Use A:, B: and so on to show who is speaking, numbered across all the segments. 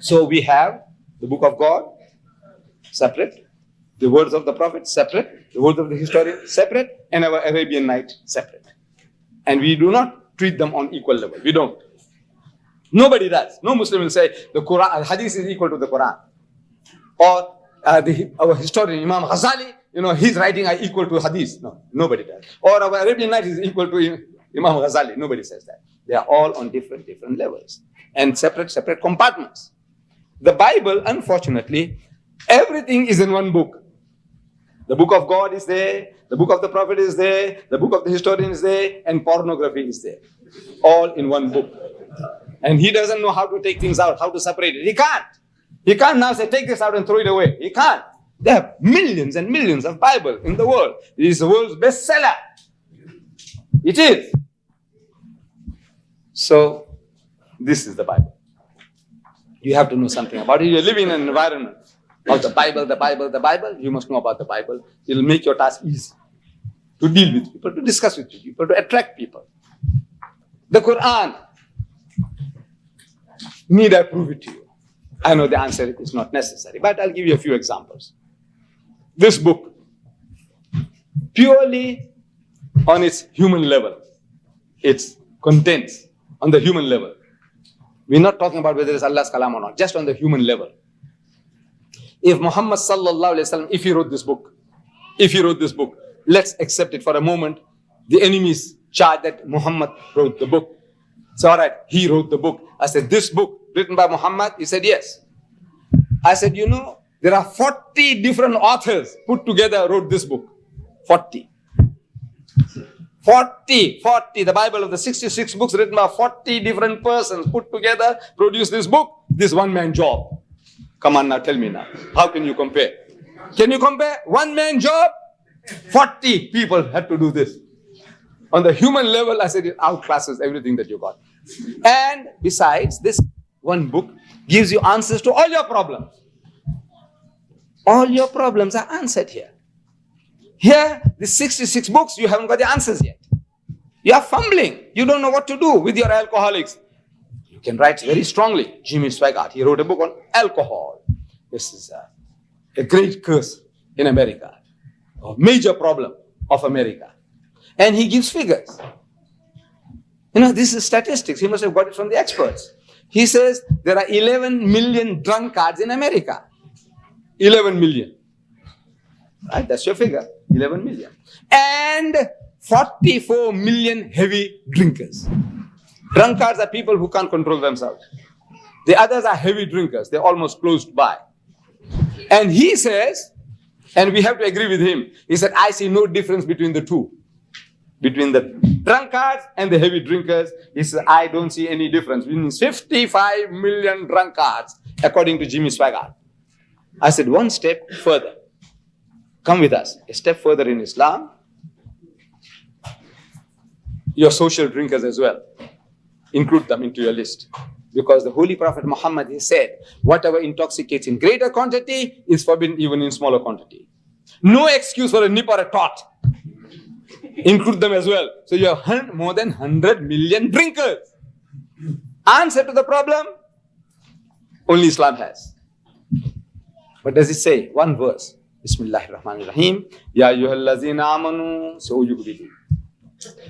A: So we have the book of God, separate. The words of the prophet, separate. The words of the historian, separate. And our Arabian Night, separate. And we do not treat them on equal level. We don't. Nobody does. No Muslim will say the Quran, Hadith is equal to the Quran. Or our historian Imam Ghazali, his writing are equal to Hadith. No, nobody does. Or our Arabian Night is equal to Imam Ghazali. Nobody says that. They are all on different levels and separate compartments. The Bible, unfortunately, everything is in one book. The book of God is there, the book of the prophet is there, the book of the historian is there, and pornography is there. All in one book. And he doesn't know how to take things out, how to separate it. He can't. He can't now say, take this out and throw it away. He can't. There are millions and millions of Bible in the world. It is the world's bestseller. It is. So, this is the Bible. You have to know something about it. You're living in an environment of the Bible. You must know about the Bible. It will make your task easy to deal with people, to discuss with people, to attract people. The Quran. Need I prove it to you? I know the answer is not necessary, but I'll give you a few examples. This book, purely on its human level, its contents on the human level. We're not talking about whether it's Allah's kalam or not, just on the human level. If Muhammad sallallahu alaihi wasallam, if he wrote this book, let's accept it for a moment. The enemies charge that Muhammad wrote the book. It's all right, he wrote the book. I said, this book written by Muhammad? He said, yes. I said, there are 40 different authors put together wrote this book. 40. The Bible of the 66 books written by 40 different persons put together, produced this book, this one-man job. Come on now, tell me now. How can you compare? Can you compare? One-man job? 40 people had to do this. On the human level, I said it outclasses everything that you got. And besides, this one book gives you answers to all your problems. All your problems are answered here. Here, the 66 books, you haven't got the answers yet. You are fumbling. You don't know what to do with your alcoholics. You can write very strongly. Jimmy Swaggart, he wrote a book on alcohol. This is a great curse in America. A major problem of America. And he gives figures. This is statistics. He must have got it from the experts. He says there are 11 million drunkards in America. 11 million. Right? That's your figure. 11 million. And 44 million heavy drinkers. Drunkards are people who can't control themselves. The others are heavy drinkers. They're almost closed by. And he says, and we have to agree with him, he said, I see no difference between the two. Between the drunkards and the heavy drinkers, he says, I don't see any difference. It means 55 million drunkards, according to Jimmy Swaggart. I said, one step further. Come with us. A step further in Islam. Your social drinkers as well. Include them into your list. Because the Holy Prophet Muhammad, he said, whatever intoxicates in greater quantity is forbidden even in smaller quantity. No excuse for a nip or a tot. Include them as well. So you have more than 100 million drinkers. Answer to the problem? Only Islam has. What does it say? One verse. Bismillahirrahmanirrahim. Ya ayyuhallazina amanu. So you believe.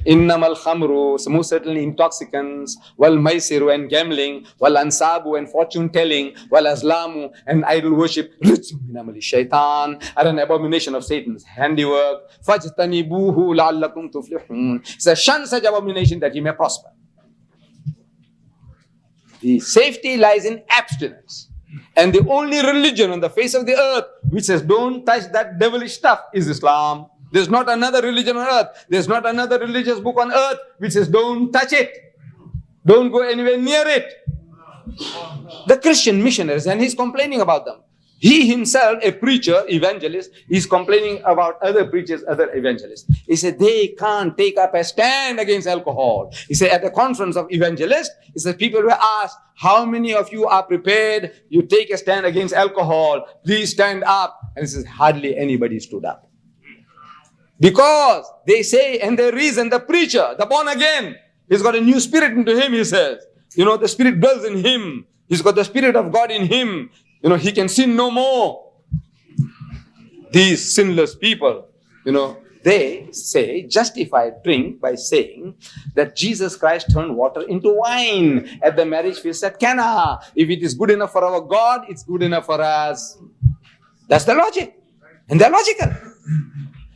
A: Innamal khamru, so most certainly intoxicants, wal maisiru and gambling, wal ansabu and fortune telling, wal azlamu and idol worship, rijum min amali shaitan, are an abomination of Satan's handiwork. Fajtanibuhu la'allakum tuflihun. It's a shun such abomination that he may prosper. The safety lies in abstinence. And the only religion on the face of the earth which says don't touch that devilish stuff is Islam. There's not another religion on earth. There's not another religious book on earth which says don't touch it. Don't go anywhere near it. The Christian missionaries, and he's complaining about them. He himself, a preacher, evangelist, is complaining about other preachers, other evangelists. He said they can't take up a stand against alcohol. He said at a conference of evangelists, he said people were asked, how many of you are prepared? You take a stand against alcohol. Please stand up. And he says hardly anybody stood up. Because they say, and they reason, the preacher, the born again, he's got a new spirit into him, he says. The spirit dwells in him. He's got the Spirit of God in him. He can sin no more. These sinless people, they say, justify drink by saying that Jesus Christ turned water into wine at the marriage feast at Cana. If it is good enough for our God, it's good enough for us. That's the logic. And they're logical.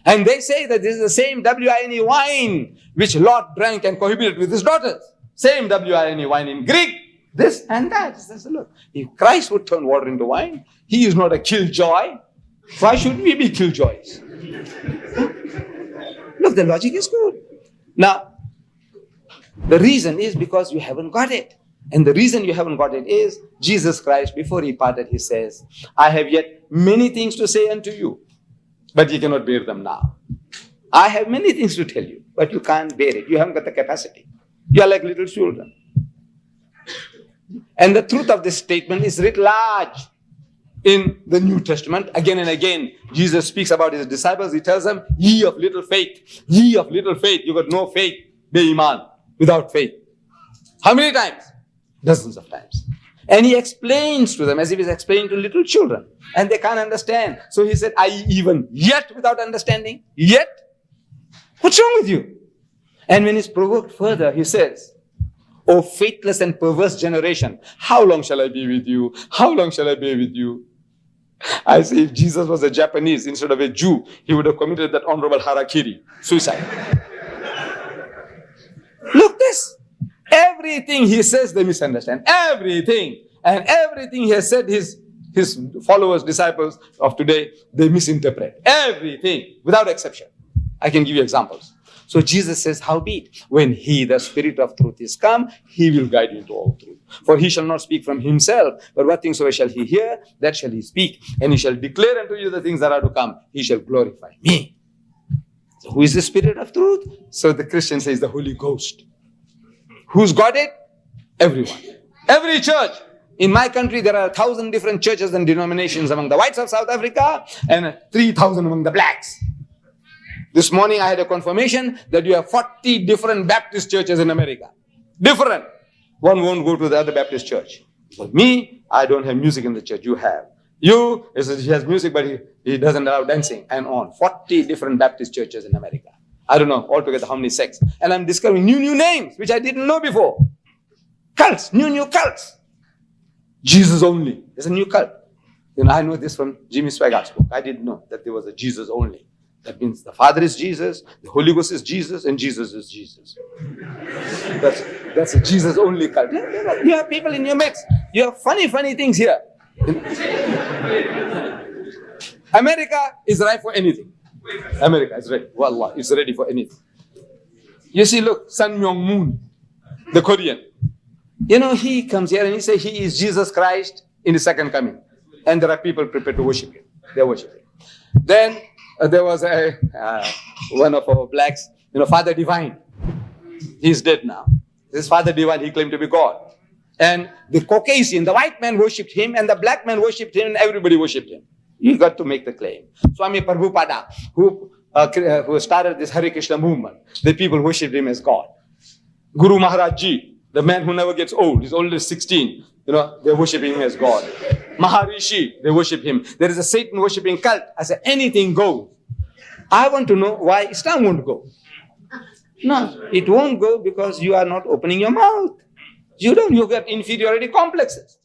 A: And they say that this is the same wine wine which Lot drank and cohabited with his daughters. Same wine wine in Greek. This and that. Look, if Christ would turn water into wine, he is not a killjoy. Why should we be killjoys? Look, the logic is good. Now, the reason is because you haven't got it. And the reason you haven't got it is Jesus Christ, before he parted, he says, I have yet many things to say unto you, but you cannot bear them now. I have many things to tell you, but you can't bear it. You haven't got the capacity. You are like little children. And the truth of this statement is writ large in the New Testament. Again and again, Jesus speaks about his disciples. He tells them, ye of little faith, ye of little faith. You got no faith, be iman, without faith. How many times? Dozens of times. And he explains to them as if he's explaining to little children. And they can't understand. So he said, are ye even yet without understanding? Yet? What's wrong with you? And when he's provoked further, he says, O faithless and perverse generation, how long shall I be with you? How long shall I be with you? I say, if Jesus was a Japanese instead of a Jew, he would have committed that honorable harakiri, suicide. Look this. Everything he says, they misunderstand. Everything. And everything he has said, his followers, disciples of today, they misinterpret. Everything, without exception. I can give you examples. So Jesus says, howbeit, when he, the Spirit of truth, is come, he will guide you into all truth. For he shall not speak from himself, but what things soever shall he hear, that shall he speak. And he shall declare unto you the things that are to come. He shall glorify me. So who is the Spirit of truth? So the Christian says the Holy Ghost. Who's got it? Everyone. Every church. In my country, there are 1,000 different churches and denominations among the whites of South Africa and 3,000 among the blacks. This morning, I had a confirmation that you have 40 different Baptist churches in America. Different. One won't go to the other Baptist church. But me, I don't have music in the church. You have. You, he has music, but he doesn't allow dancing and on. 40 different Baptist churches in America. I don't know altogether how many sects. And I'm discovering new names, which I didn't know before. Cults, new cults. Jesus only. There's a new cult. I know this from Jimmy Swaggart's book. I didn't know that there was a Jesus only. That means the Father is Jesus, the Holy Ghost is Jesus, and Jesus is Jesus. That's a Jesus only cult. You have people in your midst. You have funny things here. America is right for anything. America is ready. Wallah, it's ready for anything. You see, look, Sun Myung Moon, the Korean. He comes here and he says he is Jesus Christ in the second coming. And there are people prepared to worship him. They're worshiping. Then there was one of our blacks, Father Divine. He's dead now. This Father Divine, he claimed to be God. And the Caucasian, the white man worshipped him, and the black man worshipped him, and everybody worshipped him. You got to make the claim. Swami Prabhupada, who started this Hare Krishna movement, the people worshipped him as God. Guru Maharaj Ji, the man who never gets old, he's only 16. They worship him as God. Maharishi, they worship him. There is a Satan worshipping cult. I said, anything goes. I want to know why Islam won't go. No, it won't go because you are not opening your mouth. You get inferiority complexes.